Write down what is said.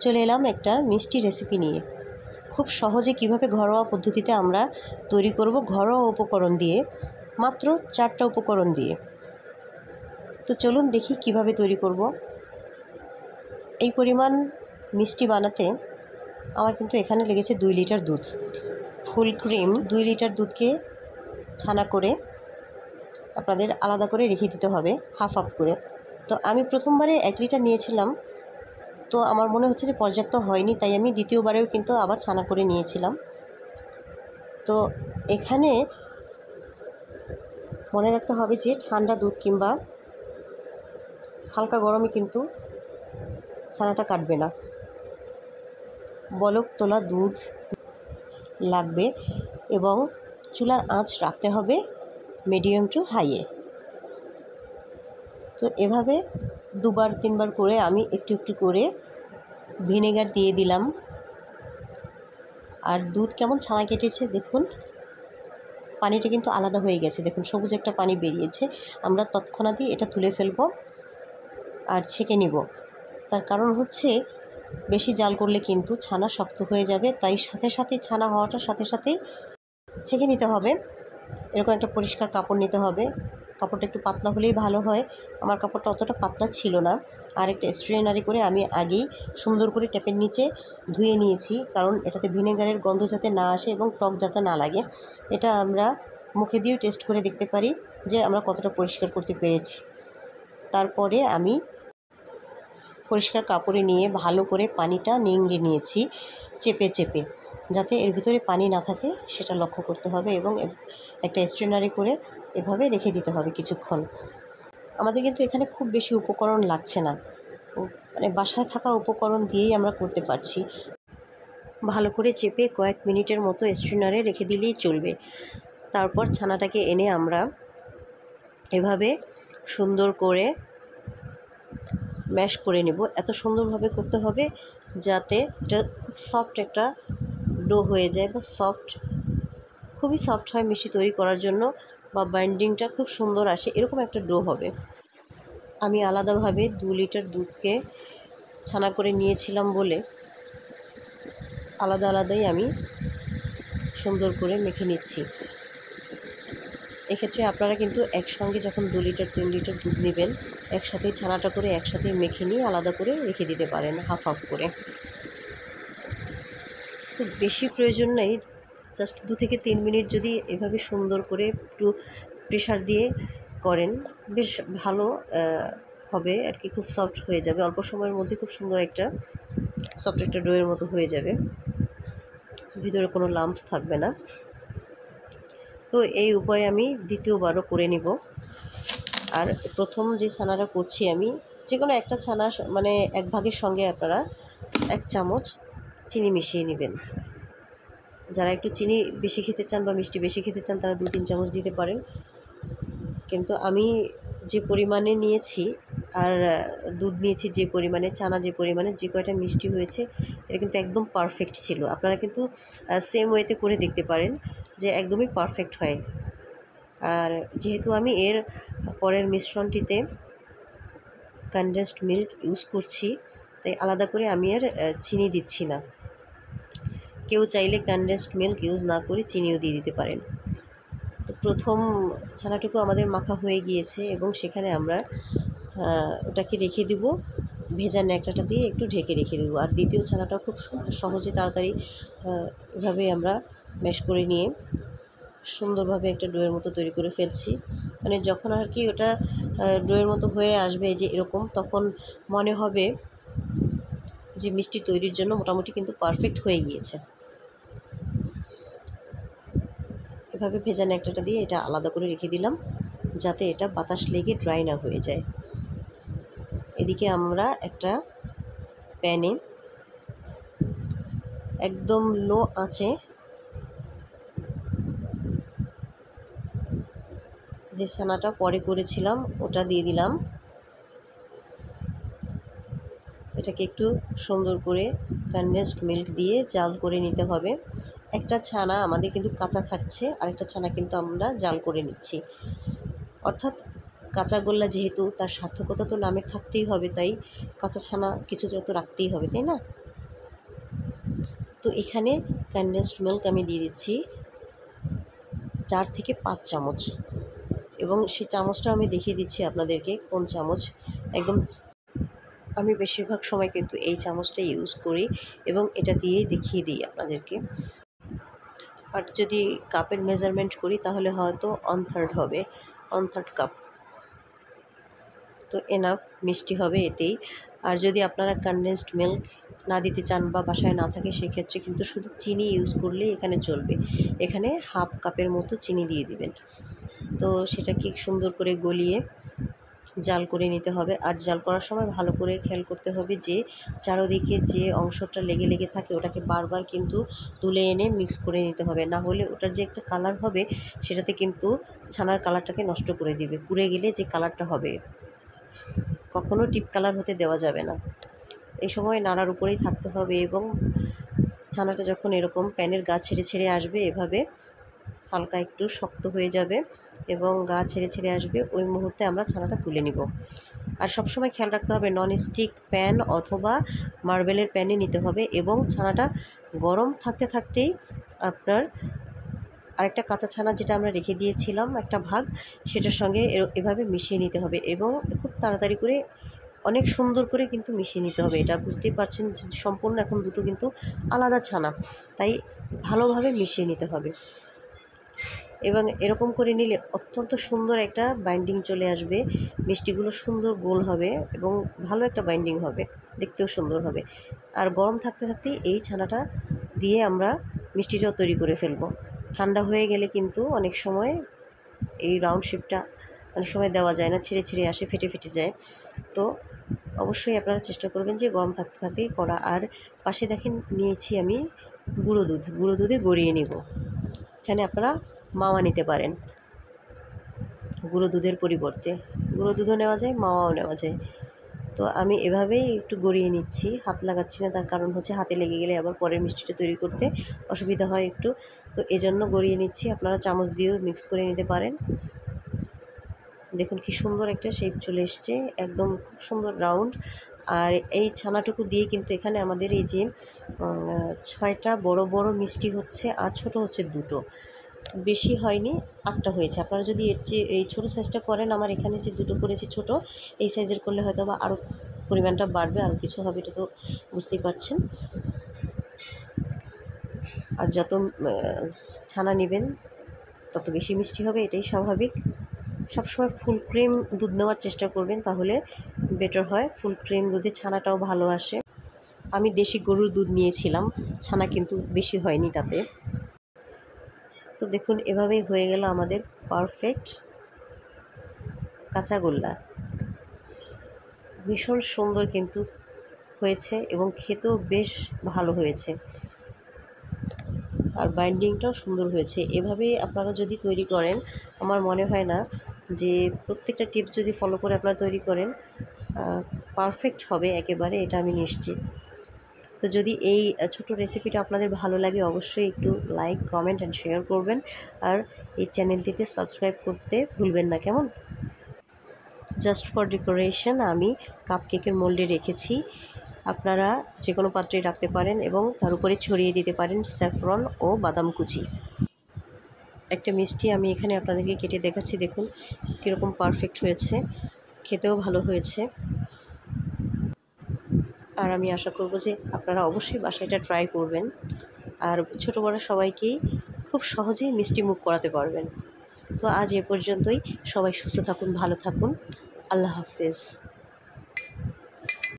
চলে এলাম একটা মিষ্টি রেসিপি নিয়ে। খুব সহজে কিভাবে ঘরোয়া পদ্ধতিতে আমরা তৈরি করব ঘরোয়া উপকরণ দিয়ে, মাত্র 4টা উপকরণ দিয়ে। তো চলুন দেখি কিভাবে তৈরি করব। এই পরিমাণ মিষ্টি বানাতে আমার কিন্তু এখানে লেগেছে 2 লিটার দুধ। ফুল ক্রিম 2 লিটার দুধকে ছানা করে আপনাদের আলাদা করে রেখে দিতে হবে হাফ হাফ করে। তো আমি প্রথমবারে 1 লিটার নিয়েছিলাম, তো আমার মনে হচ্ছে যে পর্যাপ্ত হয়নি, তাই আমি দ্বিতীয়বারেও কিন্তু আবার ছানা করে নিয়েছিলাম। তো এখানে মনে রাখতে হবে যে ঠান্ডা দুধ কিংবা হালকা গরমে কিন্তু ছানাটা কাটবে না, বলক তোলা দুধ লাগবে এবং চুলার আঁচ রাখতে হবে মিডিয়াম টু হাইয়ে। তো এভাবে 2-3 বার করে আমি একটু একটু করে ভিনেগার দিয়ে দিলাম। আর দুধ কেমন ছানা কেটেছে দেখুন, পানিটা কিন্তু আলাদা হয়ে গেছে। দেখুন সবুজ একটা পানি বেরিয়েছে। আমরা তৎক্ষণাৎই এটা তুলে ফেলবো আর ছেঁকে নিব। তার কারণ হচ্ছে বেশি জাল করলে কিন্তু ছানা শক্ত হয়ে যাবে, তাই সাথে সাথে ছানা হওয়াটার সাথে সাথেই ছেঁকে নিতে হবে। এরকম একটা পরিষ্কার কাপড় নিতে হবে। কাপড়টা একটু পাতলা হলেই ভালো হয়। আমার কাপড়টা অতটা পাতলা ছিল না। আর একটা স্ট্রেনারে করে আমি আগেই সুন্দর করে ট্যাপের নিচে ধুয়ে নিয়েছি, কারণ এটাতে ভিনেগারের গন্ধ যাতে না আসে এবং টক যাতে না লাগে। এটা আমরা মুখে দিয়েও টেস্ট করে দেখতে পারি যে আমরা কতটা পরিষ্কার করতে পেরেছি। তারপরে আমি পরিষ্কার কাপড়ে নিয়ে ভালো করে পানিটা নিংড়ে নিয়েছি চেপে চেপে, যাতে এর ভিতরে পানি না থাকে সেটা লক্ষ্য করতে হবে এবং একটা স্ট্রেনারে করে এভাবে রেখে দিতে হবে কিছুক্ষণ। আমাদের কিন্তু এখানে খুব বেশি উপকরণ লাগছে না, মানে বাসায় থাকা উপকরণ দিয়েই আমরা করতে পারছি। ভালো করে চেপে কয়েক মিনিটের মতো স্ট্রেনারে রেখে দিলেই চলবে। তারপর ছানাটাকে এনে আমরা এভাবে সুন্দর করে ম্যাশ করে নেব। এত সুন্দরভাবে করতে হবে যাতে এটা খুব সফট একটা ডো হয়ে যায়, বা খুবই সফট হয় মিষ্টি তৈরি করার জন্য, বা বাইন্ডিংটা খুব সুন্দর আসে, এরকম একটা ডো হবে। আমি আলাদাভাবে 2 লিটার দুধকে ছানা করে নিয়েছিলাম বলে আলাদা আলাদাই আমি সুন্দর করে মেখে নিচ্ছি। এক্ষেত্রে আপনারা কিন্তু একসঙ্গে যখন 2 লিটার 3 লিটার দুধ নেবেন, একসাথেই ছানাটা করে একসাথেই মেখে নিয়ে আলাদা করে রেখে দিতে পারেন হাফ হাফ করে। তো বেশি প্রয়োজন নেই, জাস্ট 2 থেকে 3 মিনিট যদি এভাবে সুন্দর করে একটু প্রেশার দিয়ে করেন, বেশ ভালো হবে আর কি। খুব সফট হয়ে যাবে, অল্প সময়ের মধ্যে খুব সুন্দর একটা সফট একটা ডোয়ের মতো হয়ে যাবে, ভিতরে কোনো লাম্পস থাকবে না। তো এই উপায়ে আমি দ্বিতীয়বারও করে নিব। আর প্রথম যে ছানাটা করছি আমি, যে কোনো একটা ছানা মানে 1 ভাগের সঙ্গে আপনারা 1 চামচ চিনি মিশিয়ে নেবেন। যারা একটু চিনি বেশি খেতে চান বা মিষ্টি বেশি খেতে চান তারা 2-3 চামচ দিতে পারেন। কিন্তু আমি যে পরিমাণে নিয়েছি আর দুধ নিয়েছি যে পরিমাণে, ছানা যে পরিমাণে, যে কয়টা মিষ্টি হয়েছে, এটা কিন্তু একদম পারফেক্ট ছিল। আপনারা কিন্তু সেম ওয়েতে করে দেখতে পারেন যে একদমই পারফেক্ট হয়। আর যেহেতু আমি এর পরের মিশ্রণটিতে কনডেন্সড মিল্ক ইউজ করছি, তাই আলাদা করে আমি আর চিনি দিচ্ছি না। কেউ চাইলে কনডেন্সড মিল্ক ইউজ না করে চিনিও দিয়ে দিতে পারেন। তো প্রথম ছানাটুকু আমাদের মাখা হয়ে গিয়েছে এবং সেখানে আমরা ওটাকে রেখে দিব, ভেজা ন্যাকড়াটা দিয়ে একটু ঢেকে রেখে দেবো। আর দ্বিতীয় ছানাটাও খুব সহজে তাড়াতাড়ি এভাবে আমরা ম্যাশ করে নিয়ে সুন্দরভাবে একটা ডোয়ের মতো তৈরি করে ফেলছি। মানে যখন আর কি ওটা ডোয়ের মতো হয়ে আসবে যে এরকম, তখন মনে হবে যে মিষ্টি তৈরির জন্য মোটামুটি কিন্তু পারফেক্ট হয়ে গিয়েছে। এভাবে ভেজা ন্যাকড়াটা দিয়ে এটা আলাদা করে রেখে দিলাম, যাতে এটা বাতাস লেগে ড্রাই না হয়ে যায়। এদিকে আমরা একটা প্যানে একদম লো আঁচে যে ছানাটা পরে করেছিলাম ওটা দিয়ে দিলাম। এটাকে একটু সুন্দর করে কনডেন্সড মিল্ক দিয়ে জাল করে নিতে হবে। একটা ছানা আমাদের কিন্তু কাঁচা থাকছে, আরেকটা ছানা কিন্তু আমরা জাল করে নিচ্ছি। অর্থাৎ কাঁচাগোল্লা যেহেতু, তার সার্থকতা তো নামের থাকতেই হবে, তাই কাঁচা ছানা কিছুটা তো রাখতেই হবে, তাই না? তো এখানে কনডেন্সড মিল্ক আমি দিয়ে দিচ্ছি 4 থেকে 5 চামচ, এবং সেই চামচটা আমি দেখিয়ে দিচ্ছি আপনাদেরকে কোন চামচ। একদম আমি বেশিরভাগ সময় কিন্তু এই চামচটা ইউজ করি এবং এটা দিয়েই দেখিয়ে দিই আপনাদেরকে। আর যদি কাপের মেজারমেন্ট করি তাহলে হয়তো 1/3 হবে, 1/3 কাপ। তো এনাফ মিষ্টি হবে এতেই। আর যদি আপনারা কনডেন্সড মিল্ক না দিতে চান বা বাসায় না থাকে, সেক্ষেত্রে কিন্তু শুধু চিনি ইউজ করলেই এখানে চলবে। এখানে হাফ কাপের মতো চিনি দিয়ে দিবেন। তো সেটাকে সুন্দর করে গলিয়ে জাল করে নিতে হবে। আর জাল করার সময় ভালো করে খেয়াল করতে হবে যে চারোদিকে যে অংশটা লেগে লেগে থাকে ওটাকে বারবার কিন্তু তুলে এনে মিক্স করে নিতে হবে, না হলে ওটার যে একটা কালার হবে সেটাতে কিন্তু ছানার কালারটাকে নষ্ট করে দিবে। পুড়ে গেলে যে কালারটা হবে, কখনো টিপ কালার হতে দেওয়া যাবে না। এই সময় নাড়ার উপরেই থাকতে হবে, এবং ছানাটা যখন এরকম প্যানের গা ছেড়ে ছেড়ে আসবে, এভাবে হালকা একটু শক্ত হয়ে যাবে এবং গা ছেড়ে ছেড়ে আসবে, ওই মুহূর্তে আমরা ছানাটা তুলে নিব। আর সবসময় খেয়াল রাখতে হবে ননস্টিক প্যান অথবা মার্বেলের প্যানে নিতে হবে, এবং ছানাটা গরম থাকতে থাকতেই আপনার আরেকটা কাঁচা ছানা যেটা আমরা রেখে দিয়েছিলাম একটা ভাগ, সেটার সঙ্গে এভাবে মিশিয়ে নিতে হবে, এবং খুব তাড়াতাড়ি করে অনেক সুন্দর করে কিন্তু মিশিয়ে নিতে হবে। এটা বুঝতেই পারছেন যে সম্পূর্ণ এখন দুটো কিন্তু আলাদা ছানা, তাই ভালোভাবে মিশিয়ে নিতে হবে। এবং এরকম করে নিলে অত্যন্ত সুন্দর একটা বাইন্ডিং চলে আসবে, মিষ্টিগুলো সুন্দর গোল হবে এবং ভালো একটা বাইন্ডিং হবে, দেখতেও সুন্দর হবে। আর গরম থাকতে থাকতেই এই ছানাটা দিয়ে আমরা মিষ্টিটাও তৈরি করে ফেলবো। ঠান্ডা হয়ে গেলে কিন্তু অনেক সময় এই রাউন্ড শেপটা অনেক সময় দেওয়া যায় না, ছিঁড়ে ছিঁড়ে আসে, ফেটে ফেটে যায়। তো অবশ্যই আপনারা চেষ্টা করবেন যে গরম থাকতে থাকতেই করা। আর পাশে দেখেন নিয়েছি আমি গুঁড়ো দুধে গড়িয়ে নিব। এখানে আপনারা মাওয়া নিতে পারেন গুঁড়ো দুধের পরিবর্তে, গুঁড়ো দুধও নেওয়া যায়, মাওয়াও নেওয়া যায়। তো আমি এভাবেই একটু গড়িয়ে নিচ্ছি, হাত লাগাচ্ছি না, তার কারণ হচ্ছে হাতে লেগে গেলে আবার পরের মিষ্টিটা তৈরি করতে অসুবিধা হয় একটু। তো এজন্য গড়িয়ে নিচ্ছি, আপনারা চামচ দিয়েও মিক্স করে নিতে পারেন। দেখুন কি সুন্দর একটা শেপ চলে এসছে, একদম খুব সুন্দর রাউন্ড। আর এই ছানাটুকু দিয়ে কিন্তু এখানে আমাদের এই যে 6টা বড় বড় মিষ্টি হচ্ছে, আর ছোট হচ্ছে 2টো, বেশি হয়নি, 8টা হয়েছে। আপনারা যদি এর চেয়ে এই ছোটো সাইজটা করেন, আমার এখানে যে 2টো করেছি ছোট, এই সাইজের করলে হয়তো বা আরও পরিমাণটা বাড়বে, আরও কিছু হবে, এটা তো বুঝতেই পারছেন। আর যত ছানা নেবেন তত বেশি মিষ্টি হবে, এটাই স্বাভাবিক। সবসময় ফুল ক্রিম দুধ নেওয়ার চেষ্টা করবেন, তাহলে বেটার হয়। ফুল ক্রিম দুধে ছানাটাও ভালো আসে। আমি দেশি গরুর দুধ নিয়েছিলাম, ছানা কিন্তু বেশি হয়নি তাতে। তো দেখুন এভাবেই হয়ে গেল আমাদের পারফেক্ট কাঁচাগোল্লা। ভীষণ সুন্দর কিন্তু হয়েছে এবং খেতেও বেশ ভালো হয়েছে, আর বাইন্ডিংটাও সুন্দর হয়েছে। এভাবেই আপনারা যদি তৈরি করেন, আমার মনে হয় না যে প্রত্যেকটা টিপস যদি ফলো করে আপনারা তৈরি করেন পারফেক্ট হবে একেবারে, এটা আমি নিশ্চিত। তো যদি এই ছোট রেসিপিটা আপনাদের ভালো লাগে, অবশ্যই একটু লাইক, কমেন্ট অ্যান্ড শেয়ার করবেন, আর এই চ্যানেলটিতে সাবস্ক্রাইব করতে ভুলবেন না, কেমন? জাস্ট ফর ডেকোরেশন আমি কাপ কেকের মোল্ডে রেখেছি, আপনারা যে কোনো পাত্রে রাখতে পারেন এবং তার উপরে ছড়িয়ে দিতে পারেন স্যাফরন ও বাদাম কুচি। একটা মিষ্টি আমি এখানে আপনাদেরকে কেটে দেখাচ্ছি, দেখুন কীরকম পারফেক্ট হয়েছে, খেতেও ভালো হয়েছে। আর আমি আশা করব যে আপনারা অবশ্যই বাসায় এটা ট্রাই করবেন, আর ছোটো বড়ো সবাইকেই খুব সহজেই মিষ্টি মুখ করাতে পারবেন। তো আজ এ পর্যন্তই, সবাই সুস্থ থাকুন, ভালো থাকুন, আল্লাহ হাফেজ।